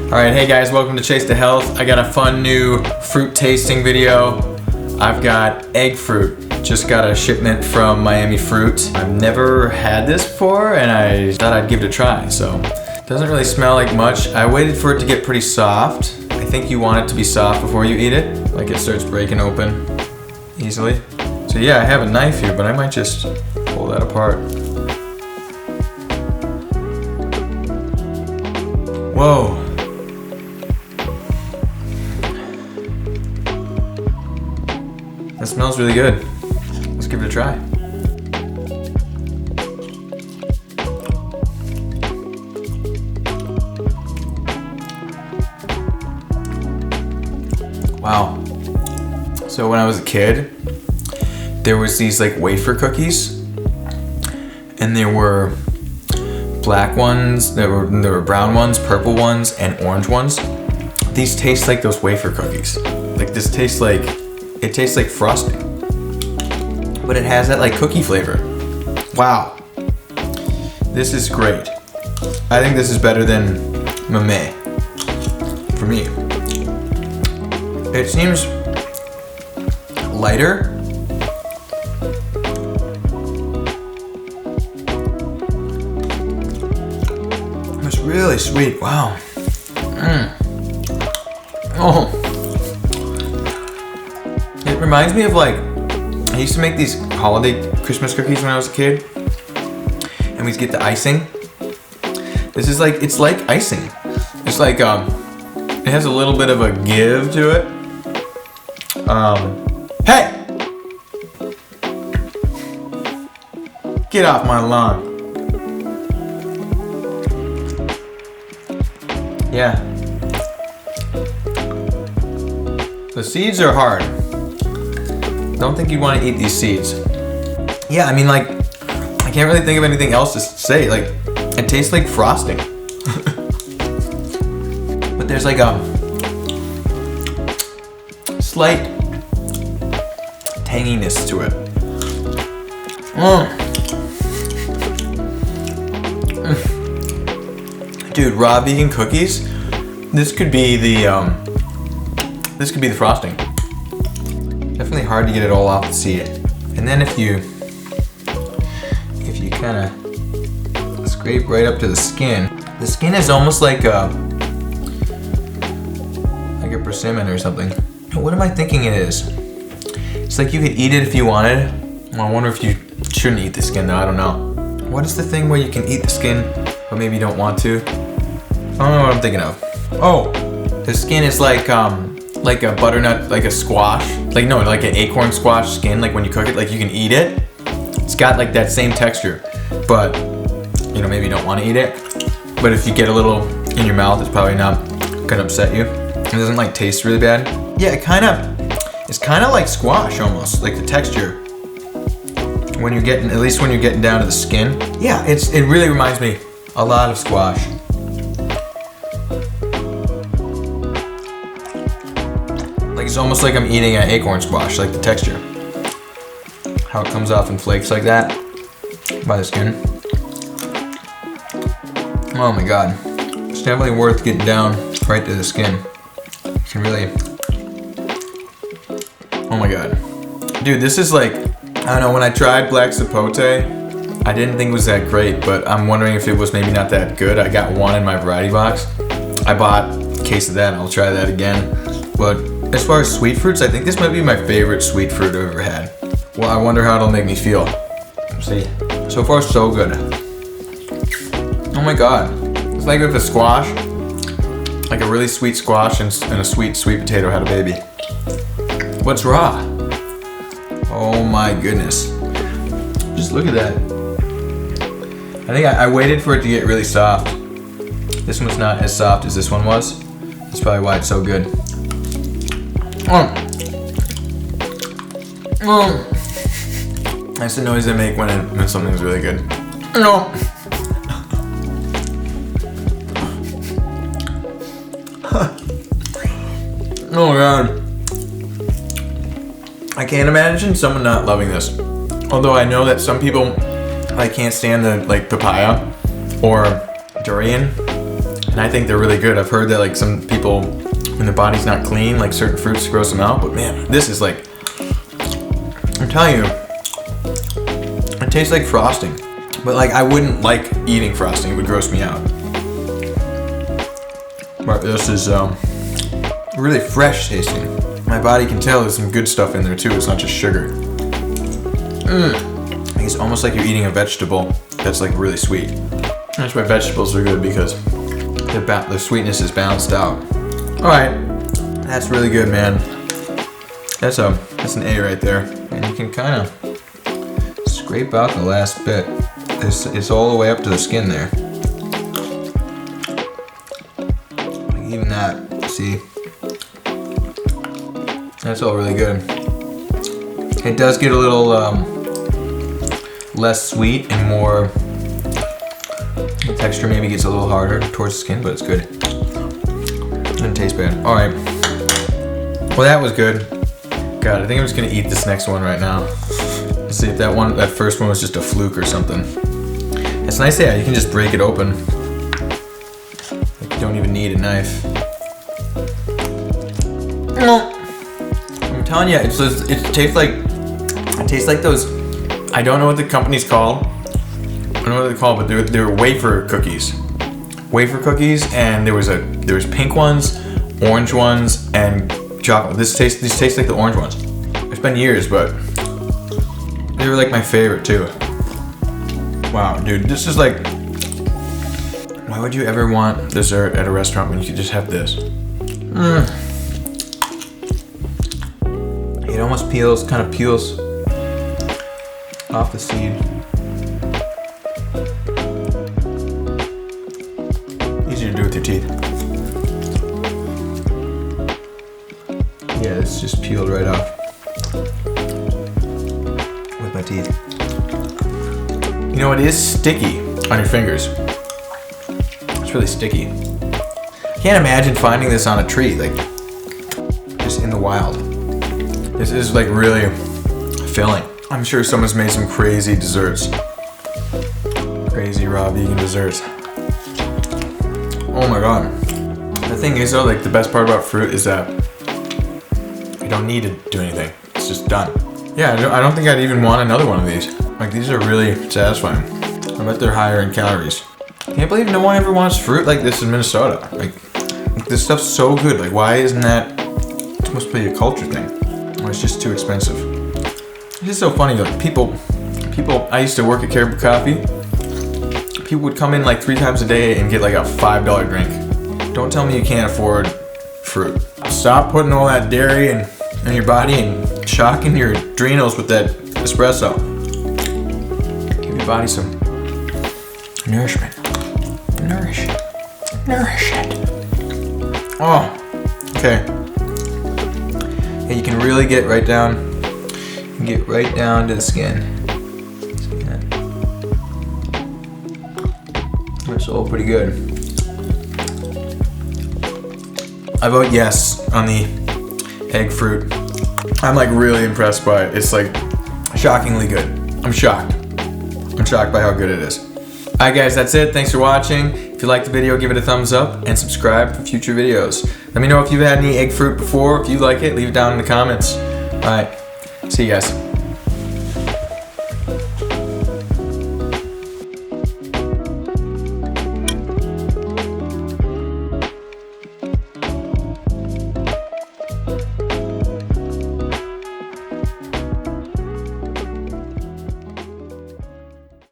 Alright, hey guys, welcome to Chase to Health. I got a fun new fruit tasting video. I've got egg fruit. Just got a shipment from Miami Fruit. I've never had this before and I thought I'd give it a try, so. It doesn't really smell like much. I waited for it to get pretty soft. I think you want it to be soft before you eat it. Like it starts breaking open easily. So yeah, I have a knife here, but I might just pull that apart. Whoa. That smells really good. Let's give it a try. Wow. So when I was a kid, there was these like wafer cookies, and there were black ones, there were brown ones, purple ones, and orange ones. These taste like those wafer cookies. Like this tastes like, it tastes like frosting, but it has that like cookie flavor. Wow. This is great. I think this is better than Mame for me. It seems lighter. It's really sweet. Wow. Oh. It reminds me of like, I used to make these holiday Christmas cookies when I was a kid, and we'd get the icing. This is like, it's like icing. It's like, it has a little bit of a give to it. Hey! Get off my lawn. Yeah. The seeds are hard. Don't think you want to eat these seeds. Yeah, I mean, like, I can't really think of anything else to say. Like, it tastes like frosting. But there's like a slight tanginess to it. Dude, raw vegan cookies. This could be the frosting. Definitely hard to get it all off the seed. And then if you kind of scrape right up to the skin is almost like a persimmon or something. What am I thinking it is? It's like you could eat it if you wanted. Well, I wonder if you shouldn't eat the skin though, I don't know. What is the thing where you can eat the skin, but maybe you don't want to? I don't know what I'm thinking of. Oh, the skin is like a butternut, like a squash. Like an acorn squash skin, like when you cook it, like you can eat it. It's got like that same texture, but you know, maybe you don't want to eat it. But if you get a little in your mouth, it's probably not gonna upset you. It doesn't like taste really bad. Yeah, it's kind of like squash almost, like the texture. When you're getting, at least when you're getting down to the skin. Yeah, it really reminds me a lot of squash. Like it's almost like I'm eating an acorn squash, like the texture. How it comes off in flakes like that by the skin. Oh my god. It's definitely worth getting down right to the skin. You can really, oh my god. Dude, this is like, I don't know, when I tried black sapote, I didn't think it was that great, but I'm wondering if it was maybe not that good. I got one in my variety box. I bought a case of that and I'll try that again. But as far as sweet fruits, I think this might be my favorite sweet fruit I've ever had. Well, I wonder how it'll make me feel. Let's see. So far, so good. Oh my god. It's like if a squash, like a really sweet squash and a sweet potato had a baby. What's raw? Oh my goodness. Just look at that. I think I waited for it to get really soft. This one's not as soft as this one was. That's probably why it's so good. That's the noise I make when something's really good. No. Oh god. I can't imagine someone not loving this. Although I know that some people, I can't stand the like papaya or durian. And I think they're really good. I've heard that like some people, when their body's not clean, like certain fruits gross them out. But man, this is like, I'm telling you, it tastes like frosting. But like I wouldn't like eating frosting, it would gross me out. But this is really fresh tasting. My body can tell there's some good stuff in there too, it's not just sugar. It's almost like you're eating a vegetable that's like really sweet. That's why vegetables are good, because the sweetness is balanced out. Alright, that's really good, man. That's an A right there. And you can kind of scrape out the last bit. It's all the way up to the skin there. Like even that, see? That's all really good. It does get a little less sweet and more, the texture maybe gets a little harder towards the skin, but it's good. Doesn't taste bad. All right. Well, that was good. God, I think I'm just gonna eat this next one right now. Let's see if that first one was just a fluke or something. It's nice, yeah, you can just break it open. Like you don't even need a knife. I'm telling you, it tastes like those, I don't know what the company's called. I don't know what they're called, but they're wafer cookies. Wafer cookies, and there was pink ones, orange ones, and chocolate. These taste like the orange ones. It's been years, but they were like my favorite too. Wow, dude, this is like, why would you ever want dessert at a restaurant when you could just have this? It almost kind of peels off the seed. Easier to do with your teeth. Yeah, it's just peeled right off with my teeth. You know, it is sticky on your fingers. It's really sticky. I can't imagine finding this on a tree, like just in the wild. This is like really filling. I'm sure someone's made some crazy desserts. Crazy raw vegan desserts. Oh my god. The thing is though, like the best part about fruit is that you don't need to do anything. It's just done. Yeah, I don't think I'd even want another one of these. Like these are really satisfying. I bet they're higher in calories. I can't believe no one ever wants fruit like this in Minnesota. Like this stuff's so good. Like why isn't that, it must be a culture thing. Or it's just too expensive. It's just so funny, like people, I used to work at Caribou Coffee. People would come in like 3 times a day and get like a $5 drink. Don't tell me you can't afford fruit. Stop putting all that dairy in your body and shocking your adrenals with that espresso. Give your body some nourishment. Nourish it. Oh, okay. Yeah, you can really get right down. Get right down to the skin. That's all pretty good. I vote yes on the egg fruit. I'm like really impressed by it. It's like shockingly good. I'm shocked. I'm shocked by how good it is. Alright guys, that's it. Thanks for watching. If you liked the video, give it a thumbs up and subscribe for future videos. Let me know if you've had any egg fruit before. If you like it, leave it down in the comments. Alright, see you guys.